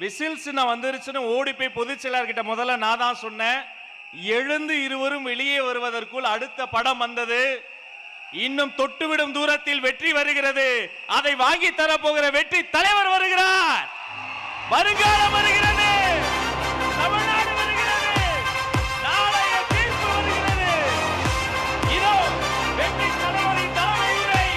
Whistles நான் வந்துருச்சுன்னு ஓடி போய் பொதுச் செயலாளர்கிட்ட முதல்ல நான் தான் சொன்னேன். எழுந்து இருவரும் வெளியே வருவதற்குள் அடுத்த படம் வந்தது. இன்னும் தொட்டுவிடும் தூரத்தில் வெற்றி வருகிறது. அதை வாங்கி தர போகிற வெற்றி தலைவர் வருகிறார். வருங்காலம் வருகிறது. தமிழ்நாடு வருகிறது. நாளைய தீர்ப்பு வருகிறது. இதோ வெற்றி தலைவரின் தலைமை உரை.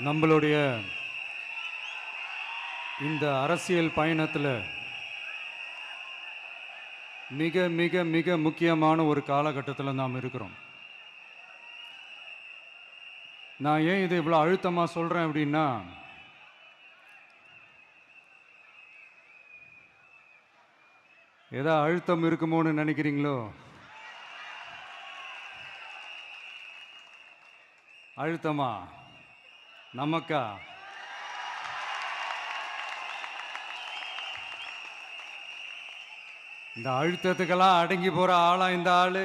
நம்மளுடைய இந்த அரசியல் பயணத்தில் மிக மிக மிக முக்கியமான ஒரு காலகட்டத்தில் நாம் இருக்கிறோம். நான் ஏன் இதை இவ்வளோ அழுத்தமாக சொல்கிறேன் அப்படின்னா, ஏதோ அழுத்தம் இருக்குமோன்னு நினைக்கிறீங்களோ? அழுத்தமா நமக்கா? இந்த அழுத்தத்துக்கெல்லாம் அடங்கி போற ஆளா இந்த ஆளு?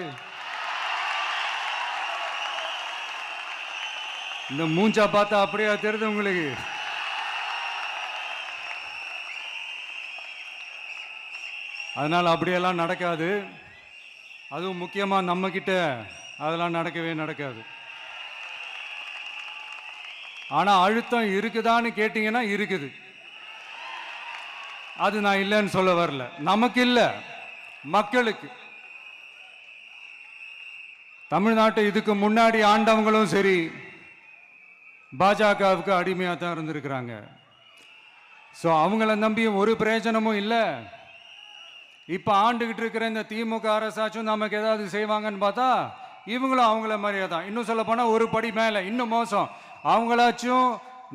இந்த மூஞ்சா பார்த்தா அப்படியா தெரியுது உங்களுக்கு? அதனால அப்படியெல்லாம் நடக்காது. அதுவும் முக்கியமா நம்ம கிட்ட அதெல்லாம் நடக்கவே நடக்காது. ஆனா அழுத்தம் இருக்குதான்னு கேட்டீங்கன்னா இருக்குது. அது நான் இல்லைன்னு சொல்ல வரல. நமக்கு இல்லை, மக்களுக்கு. தமிழ்நாட்டை இதுக்கு முன்னாடி ஆண்டவங்களும் சரி பாஜகவுக்கு அடிமையாக தான் இருந்திருக்கிறாங்க. ஸோ அவங்கள நம்பி ஒரு பிரயோஜனமும் இல்லை. இப்போ ஆண்டுகிட்டு இருக்கிற இந்த திமுக அரசாச்சும் நமக்கு ஏதாவது செய்வாங்கன்னு பார்த்தா இவங்களும் அவங்கள மாதிரியே தான். இன்னும் சொல்ல போனால் ஒரு படி மேலே, இன்னும் மோசம். அவங்களாச்சும்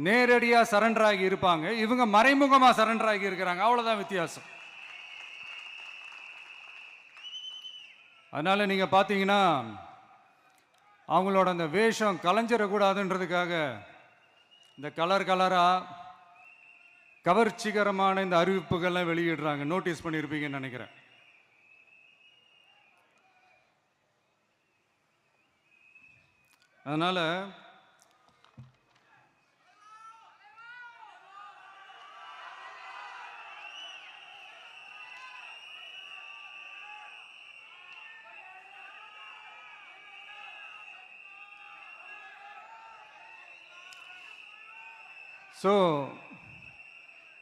நேரடியாக சரண்டர் ஆகி இருப்பாங்க, இவங்க மறைமுகமாக சரண்டர் ஆகி இருக்கிறாங்க. அவ்வளோதான் வித்தியாசம். அதனால நீங்கள் பார்த்தீங்கன்னா அவங்களோட அந்த வேஷம் கலைஞ்சிடக்கூடாதுன்றதுக்காக இந்த கலர் கலராக கவர்ச்சிகரமான இந்த அறிவிப்புகள்லாம் வெளியிடுறாங்க. நோட்டீஸ் பண்ணியிருப்பீங்கன்னு நினைக்கிறேன். அதனால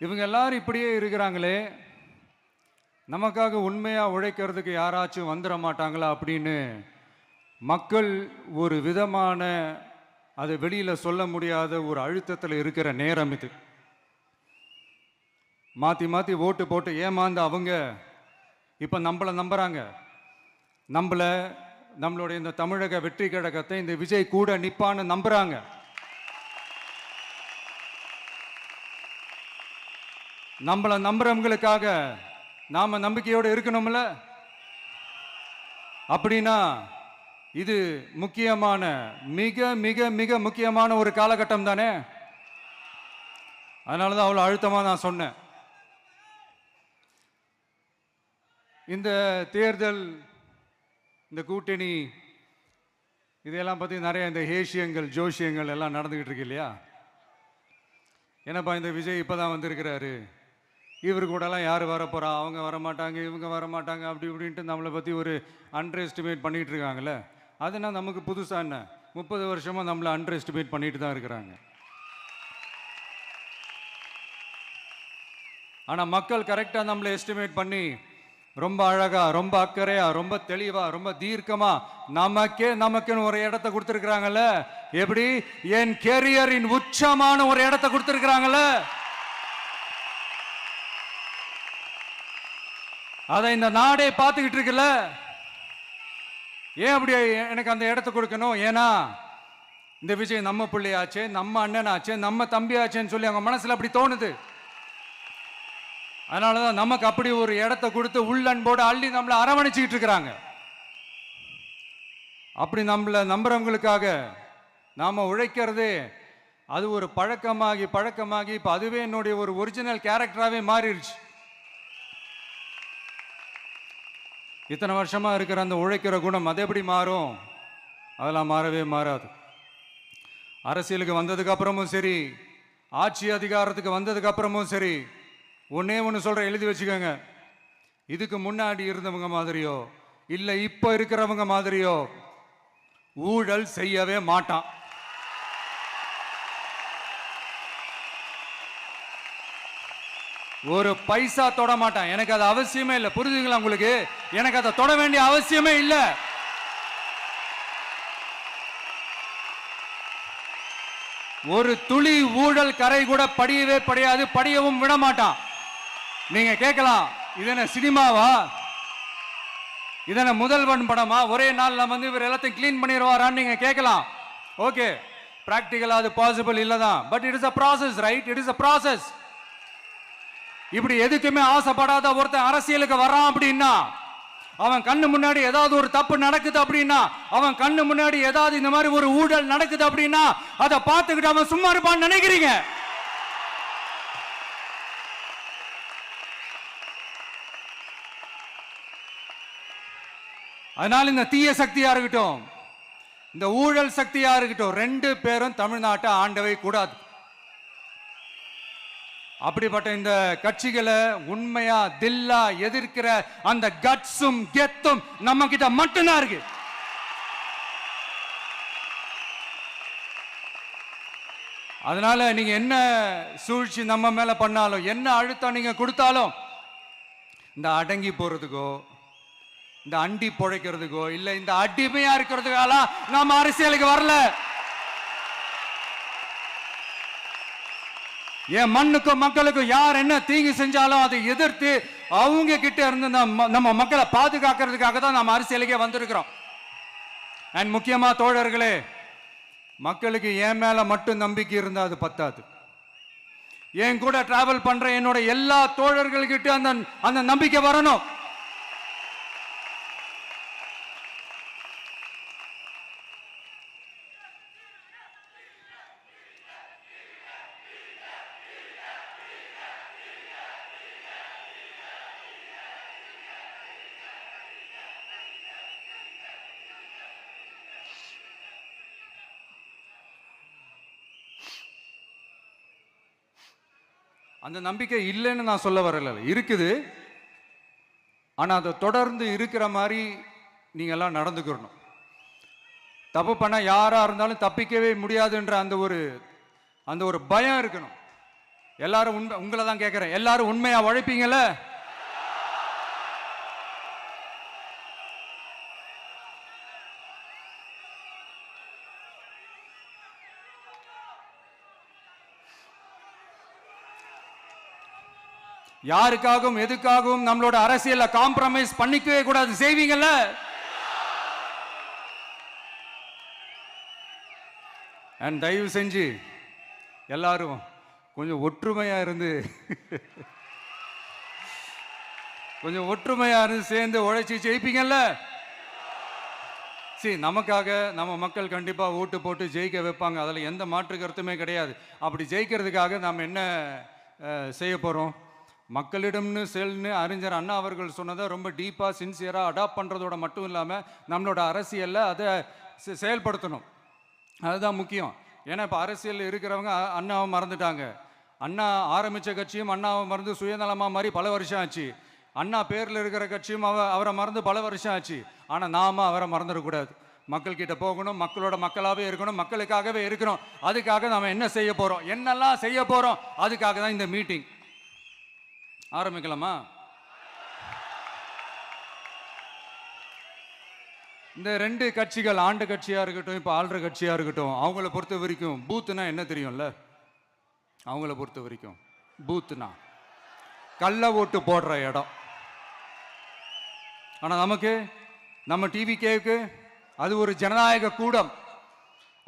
இவங்க எல்லாரும் இப்படியே இருக்கிறாங்களே, நமக்காக உண்மையாக உழைக்கிறதுக்கு யாராச்சும் வந்துட மாட்டாங்களா அப்படின்னு மக்கள் ஒரு விதமான அதை வெளியில் சொல்ல முடியாத ஒரு அழுத்தத்தில் இருக்கிற நேரம் இது. மாற்றி மாற்றி ஓட்டு போட்டு ஏமாந்து அவங்க இப்போ நம்மளை நம்புகிறாங்க. நம்மளுடைய இந்த தமிழக வெற்றி கழகத்தை இந்த விஜய் கூட நிற்பான்னு நம்புகிறாங்க. நம்மளை நம்புறவங்களுக்காக நாம நம்பிக்கையோடு இருக்கணும்ல. அப்படின்னா இது முக்கியமான, மிக மிக மிக முக்கியமான ஒரு காலகட்டம் தானே. அதனாலதான் அவ்வளோ அழுத்தமாக நான் சொன்னேன். இந்த தேர்தல், இந்த கூட்டணி, இதெல்லாம் பற்றி நிறைய இந்த ஹேஷியங்கள் ஜோஷியங்கள் எல்லாம் நடந்துகிட்டு இருக்கு இல்லையா? என்னப்பா இந்த விஜய் இப்போதான் வந்திருக்கிறாரு, இவர் கூடலாம் யார் வரப்போகிறா, அவங்க வரமாட்டாங்க, இவங்க வரமாட்டாங்க, அப்படி இப்படின்ட்டு நம்மளை பற்றி ஒரு அண்டர் எஸ்டிமேட் பண்ணிகிட்டு இருக்காங்களே. அதுனா நமக்கு புதுசாக என்ன? 30 வருஷமாக நம்மளை அண்டர் எஸ்டிமேட் பண்ணிட்டு தான் இருக்கிறாங்க. ஆனால் மக்கள் கரெக்டாக நம்மளை எஸ்டிமேட் பண்ணி ரொம்ப அழகாக, ரொம்ப அக்கறையாக, ரொம்ப தெளிவாக, ரொம்ப தீர்க்கமாக நமக்குன்னு ஒரு இடத்த கொடுத்துருக்குறாங்கல்ல. எப்படி? என் கேரியரின் உச்சமான ஒரு இடத்த கொடுத்துருக்குறாங்கல்ல. அதை இந்த நாடே பார்த்துக்கிட்டு இருக்குல்ல. ஏன் அப்படி எனக்கு அந்த இடத்த கொடுக்கணும்? ஏன்னா இந்த விஜய் நம்ம பிள்ளையாச்சே, நம்ம அண்ணனாச்சே, நம்ம தம்பியாச்சேன்னு சொல்லி அவங்க மனசுல அப்படி தோணுது. அதனாலதான் நமக்கு அப்படி ஒரு இடத்த கொடுத்து உள்ளன்போடு அள்ளி நம்மளை அரவணைச்சிக்கிட்டு இருக்கிறாங்க. அப்படி நம்மளை நம்புறவங்களுக்காக நாம உழைக்கிறதே அது ஒரு பழக்கமாகி இப்ப அதுவே என்னுடைய ஒரு ஒரிஜினல் கேரக்டராகவே மாறிடுச்சு. இத்தனை வருஷமா இருக்கிற அந்த உழைக்கிற குணம் அது எப்படி மாறும்? அதெல்லாம் மாறவே மாறாது. அரசியலுக்கு வந்ததுக்கு அப்புறமும் சரி, ஆட்சி அதிகாரத்துக்கு வந்ததுக்கு அப்புறமும் சரி, ஒன்னே ஒன்று சொல்ற, எழுதி வச்சுக்கோங்க. இதுக்கு முன்னாடி இருந்தவங்க மாதிரியோ இல்லை இப்போ இருக்கிறவங்க மாதிரியோ ஊழல் செய்யவே மாட்டான். ஒரு பைசா தொட மாட்டான். எனக்கு அது அவசியமே இல்லை. புரிஞ்சுங்களா உங்களுக்கு? எனக்கு அதை தொட வேண்டிய அவசியமே இல்லை. ஒரு துளி ஊழல் கரை கூட படியவே படியாது, படியவும் விட மாட்டான். நீங்க கேட்கலாம், இது என்ன சினிமாவா? இது என்ன முதல்வன் படமா? ஒரே நாள்ல வந்து இவர் எல்லாத்தையும் கிளீன் பண்ணிடுவாரான்னு நீங்க கேட்கலாம். ஓகே, பிராக்டிகலா அது பாசிபிள் இல்லதான். But it is a process, right? It is a process. இப்படி எதுக்குமே ஆசைப்படாத ஒருத்தன் அரசியலுக்கு வரான் அப்படின்னா, அவன் கண்ணு முன்னாடி ஏதாவது ஒரு தப்பு நடக்குது அப்படின்னா, அவன் கண்ணு முன்னாடி ஏதாவது இந்த மாதிரி ஒரு ஊழல் நடக்குது அப்படின்னா, அதை பார்த்துக்கிட்டு அவன் சும்மா இருப்பான்னு நினைக்கிறீங்க? அதனால இந்த தீய சக்தியா இருக்கட்டும், இந்த ஊழல் சக்தியா இருக்கட்டும், ரெண்டு பேரும் தமிழ்நாட்டை ஆண்டவை கூடாது. அப்படிப்பட்ட இந்த கட்சிகளை உண்மையா தில்லா எதிர்க்கிற அந்த கட்ஸும் கெத்தும் நம்ம கிட்ட மட்டும்தான் இருக்கு. அதனால நீங்க என்ன சூழ்ச்சி நம்ம மேல பண்ணாலும், என்ன அழுத்தம் நீங்க கொடுத்தாலும், இந்த அடங்கி போறதுக்கோ, இந்த அண்டி பொழைக்கிறதுக்கோ, இல்ல இந்த அடிமையா இருக்கிறதுக்கால நாம அரசியலுக்கு வரல. என் மண்ணுக்கும் மக்களுக்கும் யார் என்ன தீங்கு செஞ்சாலும் அதை எதிர்த்து அவங்க கிட்ட இருந்து நம்ம மக்களை பாதுகாக்கிறதுக்காக தான் நம்ம அரசியலுக்கே வந்திருக்கிறோம். அண்ட் முக்கியமா தோழர்களே, மக்களுக்கு என் மேல மட்டும் நம்பிக்கை இருந்தா அது பத்தாது. என் கூட டிராவல் பண்ற என்னோட எல்லா தோழர்கள்கிட்ட அந்த நம்பிக்கை வரணும். அந்த நம்பிக்கை இல்லைன்னு நான் சொல்ல வரல, இருக்குது. ஆனா அதை தொடர்ந்து இருக்கிற மாதிரி நீங்க எல்லாம் நடந்துக்கணும். தப்பு பண்ண யாரா இருந்தாலும் தப்பிக்கவே முடியாதுன்ற அந்த ஒரு பயம் இருக்கணும். எல்லாரும் உங்களை தான் கேட்கிறேன், எல்லாரும் உண்மையா உழைப்பீங்கல்ல? யாருக்காகவும் எதுக்காகவும் நம்மளோட அரசியல காம்ப்ரமைஸ் பண்ணிக்கவே கூடாது. செய்வீங்கல்ல? அண்ட் தயவு செஞ்சு எல்லாரும் கொஞ்சம் ஒற்றுமையா இருந்து சேர்ந்து உழைச்சி ஜெயிப்பீங்கல்ல? சரி, நமக்காக நம்ம மக்கள் கண்டிப்பா ஓட்டு போட்டு ஜெயிக்க வைப்பாங்க, அதுல எந்த மாற்று கருத்துமே கிடையாது. அப்படி ஜெயிக்கிறதுக்காக நாம் என்ன செய்ய போறோம்? மக்களிடம்னு செல்னு அறிஞர் அண்ணா அவர்கள் சொன்னதை ரொம்ப டீப்பாக சின்சியராக அடாப்ட் பண்ணுறதோட மட்டும் இல்லாமல் நம்மளோட அரசியலில் அதை செயல்படுத்தணும். அதுதான் முக்கியம். ஏன்னா இப்போ அரசியலில் இருக்கிறவங்க அண்ணாவை மறந்துட்டாங்க. அண்ணா ஆரம்பித்த கட்சியும் அண்ணாவை மறந்து சுயநலமாக மாதிரி பல வருஷம் ஆச்சு. அண்ணா பேரில் இருக்கிற கட்சியும் அவரை மறந்து பல வருஷம் ஆச்சு. ஆனால் நாம அவரை மறந்துடக்கூடாது. மக்கள்கிட்ட போகணும், மக்களோட மக்களாகவே இருக்கணும், மக்களுக்காகவே இருக்கணும். அதுக்காக நாம் என்ன செய்ய போகிறோம், என்னெல்லாம் செய்ய போகிறோம், அதுக்காக தான் இந்த மீட்டிங். ஆரம்பிக்கலாமா? இந்த ரெண்டு கட்சிகள், ஆண்டு கட்சியா இருக்கட்டும், இப்போ ஆள்ற கட்சியா இருக்கட்டும், அவங்கள பொறுத்த வரைக்கும் பூத்துனா என்ன தெரியும்ல? அவங்கள பொறுத்த வரைக்கும் பூத்துனா கள்ள ஓட்டு போடுற இடம். ஆனா நமக்கு, நம்ம டிவிகேவுக்கு அது ஒரு ஜனநாயக கூடம்.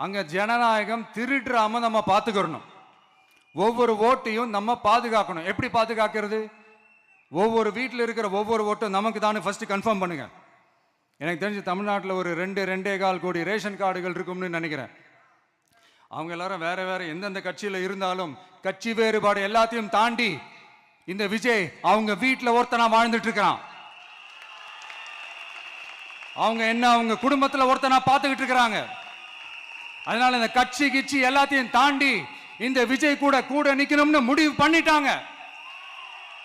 அங்க ஜனநாயகம் திருடுறாம நம்ம பார்த்துக்கணும். ஒவ்வொரு ஓட்டையும் நம்ம பாதுகாக்கணும். எப்படி பாதுகாக்கிறது? ஒவ்வொரு வீட்டில் இருக்கிற ஒவ்வொரு ஓட்டும் நமக்கு தானே ஃபர்ஸ்ட் கன்ஃபார்ம் பண்ணுங்க. எனக்கு தெரிஞ்சு தமிழ்நாட்டில் ஒரு 2-2.25 கோடி ரேஷன் கார்டுகள் இருக்கும்னு நினைக்கிறேன். அவங்க எல்லாரும் வேற வேற எந்தெந்த கட்சியில் இருந்தாலும் கட்சி வேறுபாடு எல்லாத்தையும் தாண்டி இந்த விஜய் அவங்க வீட்டில் ஒருத்தனா வாழ்ந்துட்டு இருக்கிறான். அவங்க என்ன அவங்க குடும்பத்தில் ஒருத்தனா பார்த்துக்கிட்டு இருக்கிறாங்க. அதனால இந்த கட்சி கிச்சி எல்லாத்தையும் தாண்டி இந்த விஜய் கூட கூட நிக்கணும்னு முடிவு பண்ணிட்டாங்க.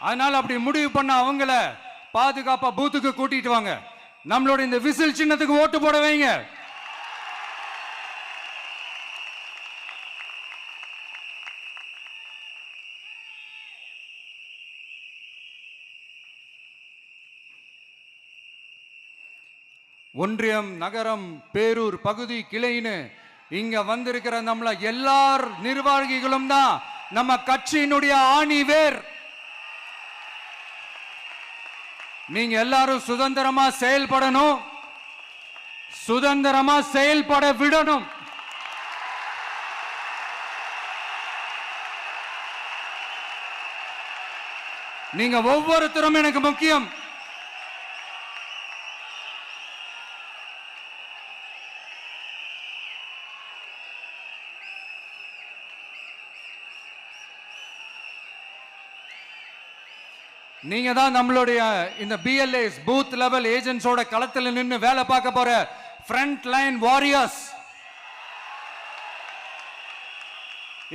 அதனால அப்படி முடிவு பண்ண அவங்கள பாதுகாப்பா பூத்துக்கு கூட்டிட்டு வாங்க. நம்மளோட இந்த விசில் சின்னத்துக்கு ஓட்டு போட வைங்க. ஒன்றியம், நகரம், பேரூர், பகுதி, கிளைன்னு இங்க வந்திருக்கிற நம்மள எல்லார் நிர்வாகிகளும் தான் நம்ம கட்சியினுடைய ஆணி வேர். நீங்க எல்லாரும் சுதந்திரமா செயல்படணும், சுதந்திரமா செயல்பட விடணும். நீங்க ஒவ்வொருத்தரும் எனக்கு முக்கியம். நீங்க தான் நம்மளுடைய இந்த BLAs பூத் லெவல் ஏஜென்ட்ஸோட களத்தில் நின்று வேலை பார்க்க போற ஃப்ரண்ட் லைன் வாரியர்ஸ்.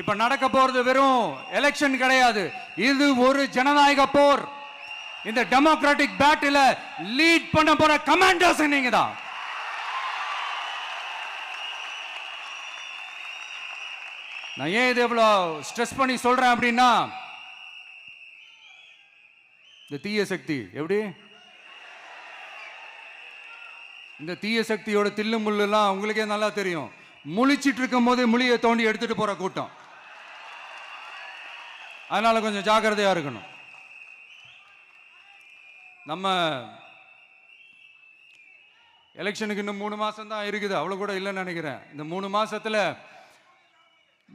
இப்ப நடக்க போறது வெறும் எலெக்ஷன் கிடையாது, இது ஒரு ஜனநாயக போர். இந்த டெமோக்ராட்டிக் பேட்டில லீட் பண்ண போற கமாண்டர்ஸ் நீங்க தான். நான் ஏன் இது எவ்வளவு ஸ்ட்ரெஸ் பண்ணி சொல்றேன் அப்படின்னா, இந்த தீய சக்தி எப்படி இந்த தீய சக்தியோட தில்லு முள்ளுலாம் உங்களுக்கே நல்லா தெரியும். முழிச்சிட்டு இருக்கும் போதே முழியை தோண்டி எடுத்துட்டு போற கூட்டம். அதனால கொஞ்சம் ஜாக்கிரதையா இருக்கணும். நம்ம எலெக்ஷனுக்கு இன்னும் 3 மாசம் தான் இருக்குது, அவ்வளவு கூட இல்லைன்னு நினைக்கிறேன். இந்த 3 மாசத்துல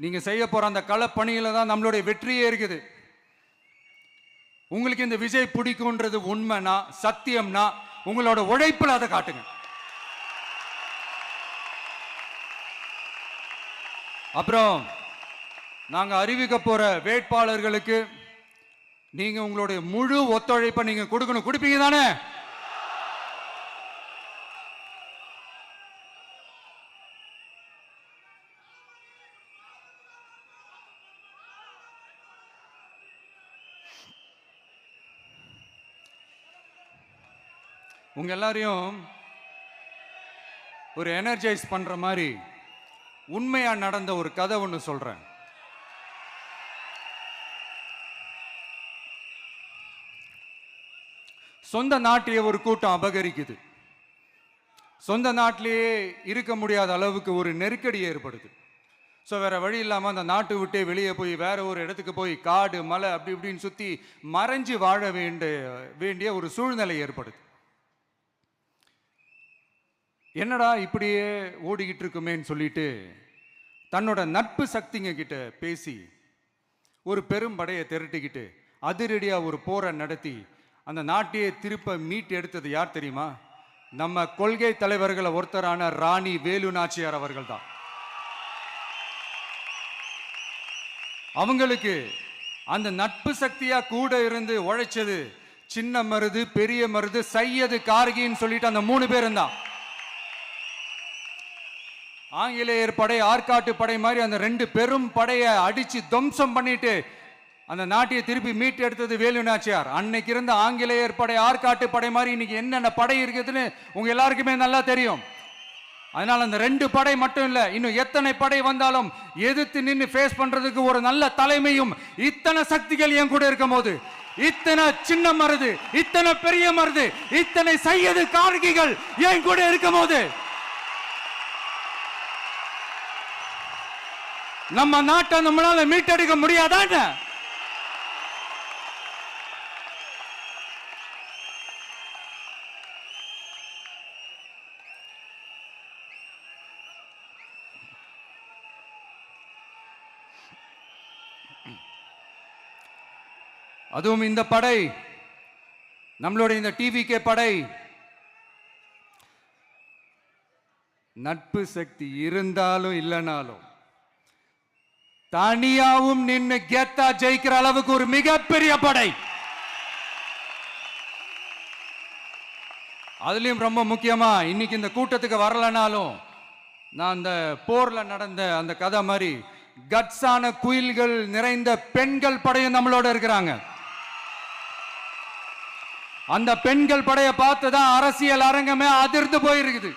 நீங்க செய்ய போற அந்த களப்பணியில தான் நம்மளுடைய வெற்றியே இருக்குது. உங்களுக்கு இந்த விஜய் பிடிக்கும்ன்றது உண்மைனா, சத்தியம்னா உங்களோட உழைப்புல அதை காட்டுங்க. அப்புறம் நாங்க அறிவிக்க போற வேட்பாளர்களுக்கு நீங்க உங்களுடைய முழு ஒத்துழைப்பை நீங்க கொடுக்கணும். கொடுப்பீங்க தானே? உங்க எல்லாரையும் ஒரு எனர்ஜைஸ் பண்ற மாதிரி உண்மையா நடந்த ஒரு கதை ஒன்று சொல்றேன். சொந்த நாட்டையே ஒரு கூட்டம் அபகரிக்குது. சொந்த நாட்டிலேயே இருக்க முடியாத அளவுக்கு ஒரு நெருக்கடி ஏற்படுது. ஸோ வேற வழி இல்லாமல் அந்த நாட்டை விட்டே வெளியே போய் வேற ஒரு இடத்துக்கு போய் காடு மலை அப்படி இப்படின்னு சுற்றி மறைஞ்சு வாழ வேண்டிய ஒரு சூழ்நிலை ஏற்படுது. என்னடா இப்படியே ஓடிக்கிட்டு இருக்குமேன்னு சொல்லிட்டு தன்னோட நட்பு சக்திங்க கிட்ட பேசி ஒரு பெரும் படையை திரட்டிக்கிட்டு அதிரடியாக ஒரு போரை நடத்தி அந்த நாட்டையே திருப்ப மீட்டு எடுத்தது யார் தெரியுமா? நம்ம கொள்கை தலைவர்களை ஒருத்தரான ராணி வேலு நாச்சியார் அவர்கள் தான். அவங்களுக்கு அந்த நட்பு சக்தியா கூட இருந்து உழைச்சது சின்ன மருது, பெரிய மருது, சையது கார்கின்னு சொல்லிட்டு அந்த 3 பேரும் தான். ஆங்கிலேயர் படை, ஆற்காட்டு படை மாதிரி அந்த 2 பெரும் படையை அடிச்சு துவம்சம் பண்ணிட்டு அந்த நாட்டையை திருப்பி மீட்டு எடுத்தது வேலு நாச்சியார். அன்னைக்கு இருந்த ஆங்கிலேயர் படை, ஆற்காட்டு படை மாதிரி இன்னைக்கு என்னென்ன படை இருக்குதுன்னு உங்க எல்லாருக்குமே நல்லா தெரியும். அதனால அந்த 2 படை மட்டும் இல்ல, இன்னும் எத்தனை படை வந்தாலும் எதிர்த்து நின்று ஃபேஸ் பண்றதுக்கு ஒரு நல்ல தலைமையும் இத்தனை சக்திகள் என் கூட இருக்கும் போது, இத்தனை சின்ன மருது, இத்தனை பெரிய மருது, இத்தனை சையது கார்கிகள் என் கூட இருக்கும் போது நம்ம நாட்டை நம்மளால மீட்டெடுக்க முடியாதான? அதுவும் இந்த படை நம்மளுடைய இந்த டிவிகே படை நட்பு சக்தி இருந்தாலும் இல்லைனாலும் தனியாவும் நின்னு கெத்தா ஜெயிக்கிற அளவுக்கு ஒரு மிகப்பெரிய படை. அதுலயும் ரொம்ப முக்கியமா இன்னைக்கு இந்த கூட்டத்துக்கு வரலனாலும் நான் அந்த போர்ல நடந்த அந்த கதை மாதிரி கட்ஸான குயில்கள் நிறைந்த பெண்கள் படையும் நம்மளோட இருக்கிறாங்க. அந்த பெண்கள் படையை பார்த்துதான் அரசியல் அரங்கமே அதிர்ந்து போயிருக்குது.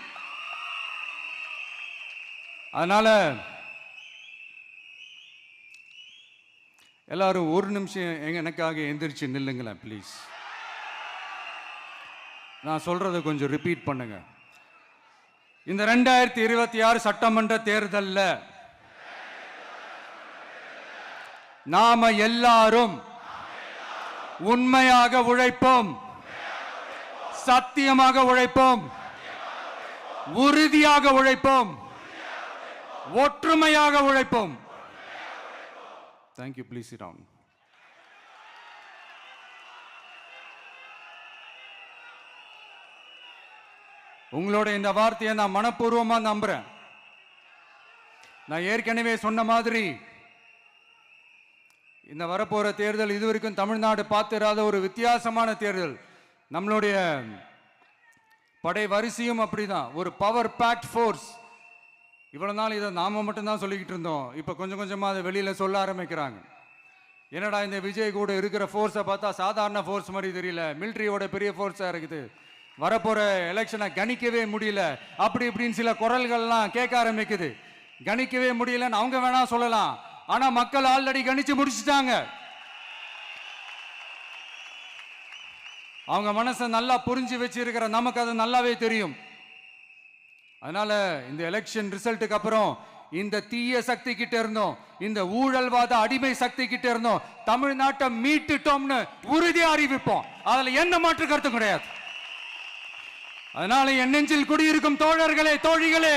அதனால எல்லாரும் ஒரு நிமிஷம் எனக்காக எந்திரிச்சு நில்லுங்களேன் ப்ளீஸ். நான் சொல்றதை கொஞ்சம் ரிப்பீட் பண்ணுங்க. இந்த 2026 சட்டமன்ற தேர்தல்ல நாம எல்லாரும் உண்மையாக உழைப்போம், சத்தியமாக உழைப்போம், உறுதியாக உழைப்போம், ஒற்றுமையாக உழைப்போம். Thank you. Please sit down. உங்களோட இந்த வார்த்தையை நான் மனப்பூர்வமா நம்புறேன். நான் ஏற்கனவே சொன்ன மாதிரி இந்த வரப்போற தேர்தல் இதுவரைக்கும் தமிழ்நாடு பார்த்திராத ஒரு வித்தியாசமான தேர்தல். நம்மளுடைய படை வரிசையும் அப்படிதான், ஒரு பவர் பேக்ட் ஃபோர்ஸ். இவ்வளவு நாள் இதை நாம மட்டும்தான் சொல்லிக்கிட்டு இருந்தோம். இப்போ கொஞ்சம் கொஞ்சமா அதை வெளியில சொல்ல ஆரம்பிக்கிறாங்க. என்னடா இந்த விஜய் கூட இருக்கிற ஃபோர்ஸை பார்த்தா சாதாரண ஃபோர்ஸ் மாதிரி தெரியல, மிலிட்ரியோட பெரிய ஃபோர்ஸா இருக்குது, வரப்போற எலெக்ஷனை கணிக்கவே முடியல, அப்படி இப்படின்னு சில குரல்கள்லாம் கேட்க ஆரம்பிக்குது. கணிக்கவே முடியலன்னு அவங்க வேணா சொல்லலாம், ஆனா மக்கள் ஆல்ரெடி கணிச்சு முடிச்சுட்டாங்க. அவங்க மனசை நல்லா புரிஞ்சு வச்சிருக்கிற நமக்கு அது நல்லாவே தெரியும். அதனால இந்த எலெக்ஷன் ரிசல்ட்டுக்கு அப்புறம் இந்த தீய சக்தி கிட்ட இருந்தோம், இந்த ஊழல்வாத அடிமை சக்தி கிட்ட இருந்தோம் தமிழ்நாட்டை மீட்டுட்டோம்னு உறுதியா அறிவிப்போம். அதுல என்ன மாற்று கருத்து கிடையாது. அதனால என் நெஞ்சில் குடியிருக்கும் தோழர்களே, தோழிகளே,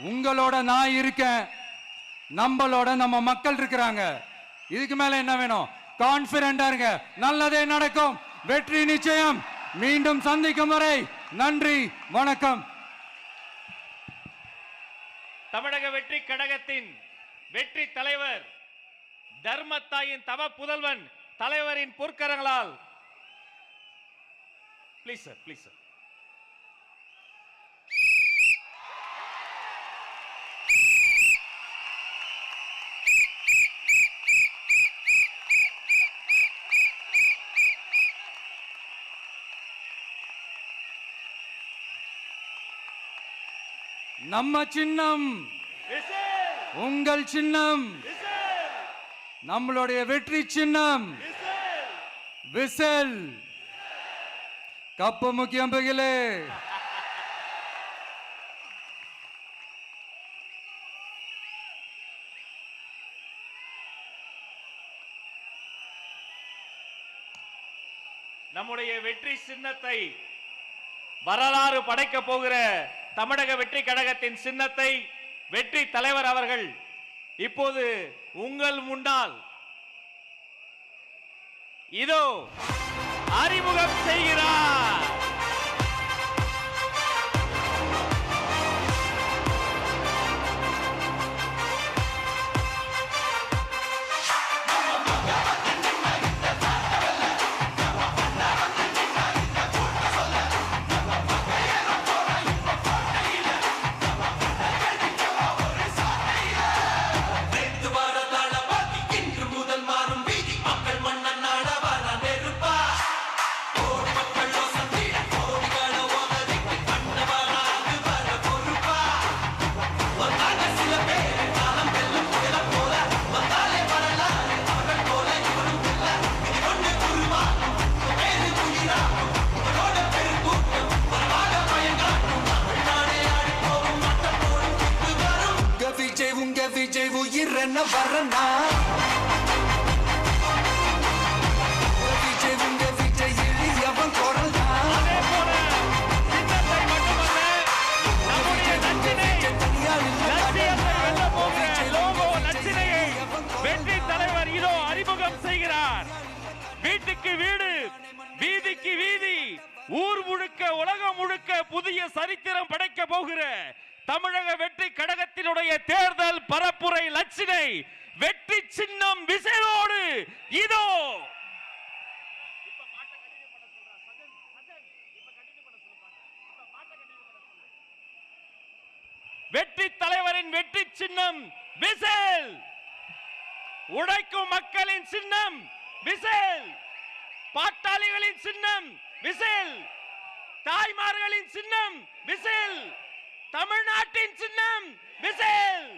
உங்களோட நான் இருக்கேன், நம்மளோட நம்ம மக்கள் இருக்கிறாங்க. இதுக்கு மேல என்ன வேணும்? கான்பிடண்டா இருங்க, நல்லதே நடக்கும், வெற்றி நிச்சயம். மீண்டும் சந்திக்கும் வரை நன்றி, வணக்கம். தமிழக வெற்றி கழகத்தின் வெற்றி தலைவர், தர்மத்தாயின் தவ புதல்வன், தலைவரின் பொற்கரங்களால் ப்ளீஸ் சார், ப்ளீஸ் சார். நம்ம சின்னம் உங்கள் சின்னம், நம்மளுடைய வெற்றி சின்னம் விசில். கப்பு முக்கியம் பகிலே. நம்முடைய வெற்றி சின்னத்தை வரலாறு படைக்க போகிற தமிழக வெற்றி கழகத்தின் சின்னத்தை வெற்றி தலைவர் அவர்கள் இப்போது உங்கள் முன்னால் இதோ அறிமுகம் செய்கிறார். விஜய் உயிர் என்ன வரனா, விஜய் உங்க விஜய் இழியவன் குரல் தான். வெற்றி தலைவர் இதோ அறிமுகம் சிற்பம் செய்கிறார். வீட்டுக்கு வீடு, வீதிக்கு வீதி, ஊர் முழுக்க உலகம் முழுக்க புதிய சரித்திரம் படைக்க போகிற தமிழக வெற்றி கழகத்தினுடைய தேர்தல் பரப்புரை லட்சினை வெற்றி சின்னம் விசையோடு இதோ. வெற்றி தலைவரின் வெற்றி சின்னம் விசில். உழைக்கும் மக்களின் சின்னம் விசில். பாட்டாளிகளின் சின்னம் விசில். தாய்மார்களின் சின்னம் விசில். தமிழ்நாட்டின் சின்னம் விசில்.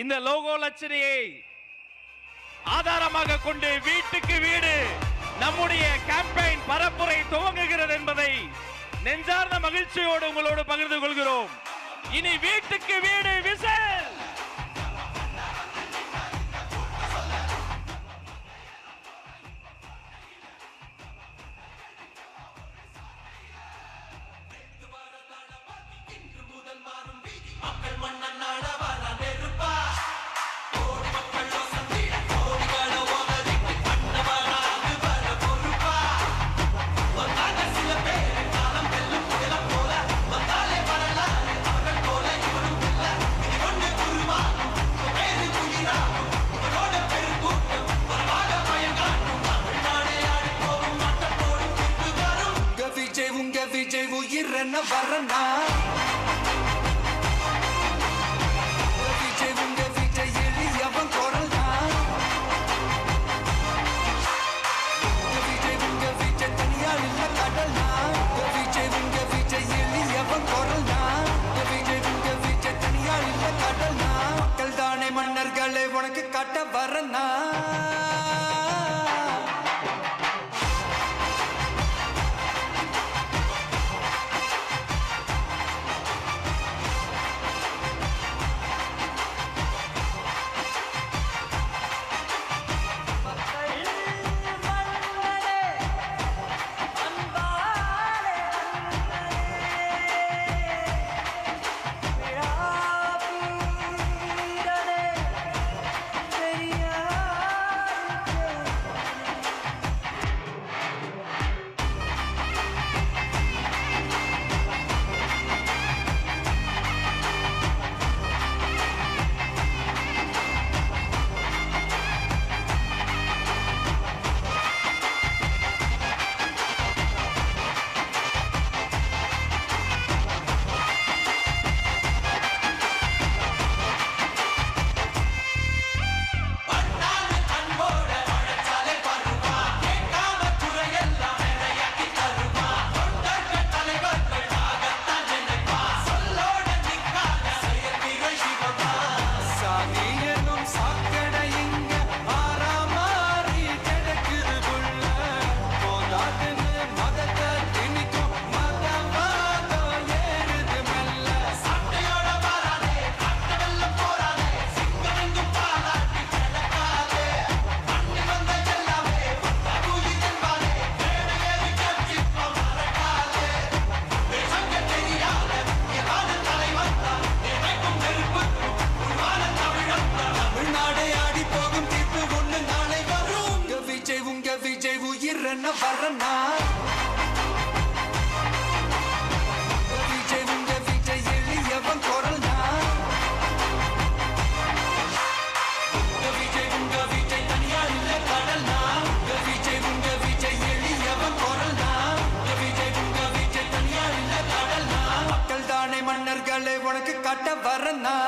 இந்த லோகோ லட்சணையை ஆதாரமாக கொண்டு வீட்டுக்கு வீடு நம்முடைய கேம்பெயின் பரப்புரை துவங்குகிறது என்பதை நெஞ்சார்ந்த மகிழ்ச்சியோடு உங்களோடு பகிர்ந்து கொள்கிறோம். இனி வீட்டுக்கு வீடு விசில். விஜய் உயிர் என்ன வரனா விஜய் உங்க விஜய் எளியவன் குரல்னா விஜய் உங்க விஜய் தனியார் இல்ல கடல்னா விஜய் உங்க விஜய் எளியவன் குரல்னா விஜய் உங்க விஜய் தனியார் இல்ல கடல்னா மக்கள் தானே மன்னர்களே உனக்கு காட்ட வரனா என்ன வரனா விஜய் உங்க விஜய் எளியவன் குரல்னா விஜய் உங்க விஜய் தனியார் இல்ல கடல்னா விஜய் உங்க விஜய் எளியவன் குரல்னா விஜய் உங்க விஜய் தனியார் இல்ல கடல்னா மக்கள் தானே மன்னர்களே உனக்கு காட்ட வரனா